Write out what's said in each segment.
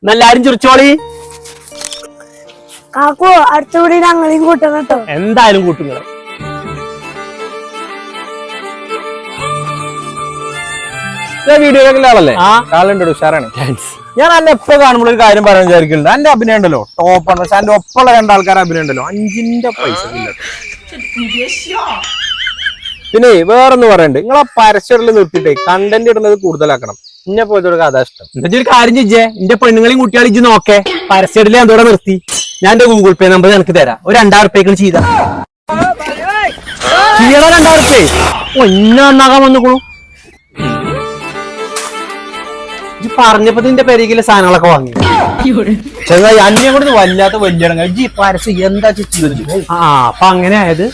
എല്ലാരും ചിരിച്ചോളി. കാക്കു അടുത്തുകൂടി ഞങ്ങളെയും കൂട്ടണം കേട്ടോ. എന്തായാലും കൂട്ടുങ്ങളെ. വീഡിയോയിലൊക്കെ ആളല്ലേ? ആളുണ്ട്, ഉഷാറാണ്. ഞാൻ അന്നെ എപ്പോ കാണുമ്പോൾ ഒരു കാര്യം പറയാൻ വിചാരിക്കുന്നുണ്ട്. എന്റെ അഭിനയം ഉണ്ടല്ലോ ടോപ്പാണ്. പക്ഷെ എന്റെ ഒപ്പമുള്ള രണ്ടാൾക്കാർ അഭിനയം ഉണ്ടല്ലോ 5 പൈസ ഇല്ല. പിന്നെ വേറൊന്ന് പറയണ്ട്, നിങ്ങളെ പരസ്യത്തിൽ നിർത്തിയിട്ടേ കണ്ടന്റ് ഇടുന്നത് കൂടുതലാക്കണം. ഇന്നെ പോയതൊരു കഥ ഇഷ്ടം. എന്നിട്ട് ഒരു കാര്യം ചെയ്യേ, എന്റെ പെണ്ണുങ്ങളെയും കുട്ടികളെ ഇജ്ജ് നോക്കേ. പരസ്യത്തില് എന്തോടെ നിർത്തി. ഞാൻ എന്റെ ഗൂഗിൾ പേ നമ്പർ എനിക്ക് തരാം. ഒരു 2000 ചെയ്താ 2000 ഒന്ന നന്നാകാൻ വന്നുകൊള്ളു. ഇജ്ജ് പറഞ്ഞപ്പോ നിന്റെ പെരകിലെ സാധനങ്ങളൊക്കെ വാങ്ങി. ചെങ്ങായി അന്യം കൊണ്ട് വല്ലാത്ത വലിയ പരസ്യം എന്താ ചെയ്തത്? അപ്പൊ അങ്ങനെ ആയത്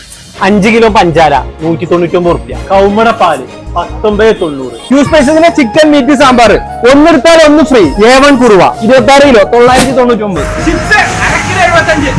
5 കിലോ പഞ്ചാര 199 റുപ്യ. കൗമട പാല് 1990. ജ്യൂസ് സ്പൈസസിലെ ചിക്കൻ മീറ്റ് സാമ്പാർ ഒന്നെടുത്താൽ ഒന്ന് ഫ്രീ. A1 കുറുവ 26 കിലോ 999.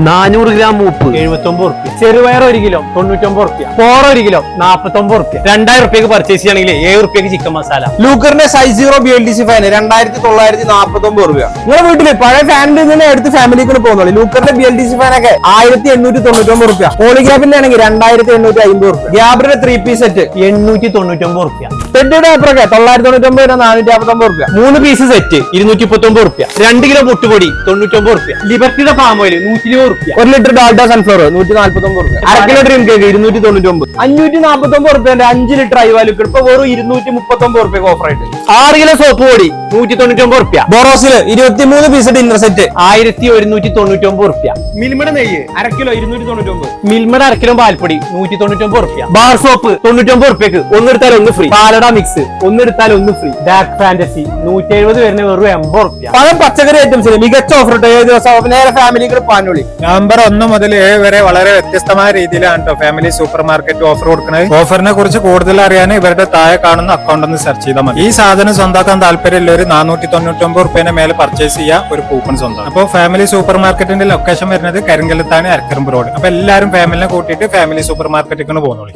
400 ഗ്രാം മൂപ്പ് 79 റുപ്യ. ചെറുപയർ 1 കിലോ 99 റുപ്യ. പോറ 1 കിലോ 49 റുപ്യ. 2000 റുപ്യക്ക് പർച്ചേസ് ചെയ്യണമെങ്കിൽ 7 റുപ്യക്ക് ചിക്കൻ മസാല. ലൂക്കറിന്റെ സൈസ് 0 BLDC ഫാൻ 2949 രൂപ. നിങ്ങളുടെ വീട്ടില് പഴയ ഫാനിൽ നിന്ന് എടുത്ത് ഫാമിലിക്ക് പോകുന്നുള്ളൂ. ലൂക്കറിന്റെ BLDC ഫാനൊക്കെ 1899 രൂപ. പോളിഗ്രാഫിന്റെ ആണെങ്കിൽ 2850 രൂപ. ഗ്യാബറിന്റെ 3 പീസ് സെറ്റ് 899 റുപ്യ. ടെഡിയുടെ അപ്പറൊക്കെ 999 459 രൂപ. 3 പീസ് സെറ്റ് 239 റുപ്യ. 2 കിലോ പൊട്ടുപൊടി 99 റുപ്യ. ലിബർട്ടിയുടെ പാം ഓയിൽ 120 റുപ്യ. 1 ലിറ്റർ ഡാൽഡ സൺഫ്ലവർ 149 രൂപ. 1/2 കിലോ ഡ്രീം കേക്ക് 299. 549 റുപ്യന്റെ 5 ലിറ്റർ ഐവാലുക്ക് ഇപ്പൊ വെറും 239 റുപ്യക്ക് ഓഫർ ആയിട്ട്. 6 കിലോ സോപ്പ് പൊടി 199 റുപ്യ. ബോറോസില് 23 പീസ് ഡിന്നർ സെറ്റ് 1199 റുപ്യ. മിൽമയുടെ നെയ്യ് 1/2 കിലോ 299. മിൽമയുടെ 1/2 കിലോ പാൽപ്പൊടി 199 റുപ്യ. ബാർ സോപ്പ് 99 റുപ്യക്ക് ഒന്നെടുത്താൽ ഒന്ന് ഫ്രീ. പാലട മിക്സ് ഒന്നെടുത്താൽ ഒന്ന് ഫ്രീ. ഡാർക്ക് ഫാന്റസി 170 വരുന്ന വെറും 80 റുപ്യ. പഴം പച്ചക്കറി ഐറ്റംസിന് മികച്ച ഓഫർ ഇട്ട് 7 ദിവസം നേരെ ഫാമിലിക്ക് പാനൊളി. നവംബർ 1 മുതൽ 7 വരെ വളരെ വ്യത്യസ്തമായ രീതിയിലാണ് കേട്ടോ ഫാമിലി സൂപ്പർ മാർക്കറ്റ് ഓഫർ കൊടുക്കുന്നത്. ഓഫറിനെ കുറിച്ച് കൂടുതൽ അറിയാൻ ഇവരുടെ താഴെ കാണുന്ന അക്കൗണ്ട് ഒന്ന് സെർച്ച് ചെയ്താൽ മതി. ഈ സാധനം സ്വന്തമാക്കാൻ താല്പര്യമുള്ളവർ 499 റുപ്യന്റെ മേലെ പർച്ചേസ് ചെയ്യുക, ഒരു കൂപ്പൺ സ്വന്തം. അപ്പോൾ ഫാമിലി സൂപ്പർ മാർക്കറ്റിന്റെ ലൊക്കേഷൻ വരുന്നത് കരിങ്കലത്താണ്, അരക്കരമ്പ് റോഡ്. അപ്പൊ എല്ലാവരും ഫാമിലിനെ കൂട്ടിയിട്ട് ഫാമിലി സൂപ്പർ മാർക്കറ്റിലേക്ക് പോകുന്നോളി.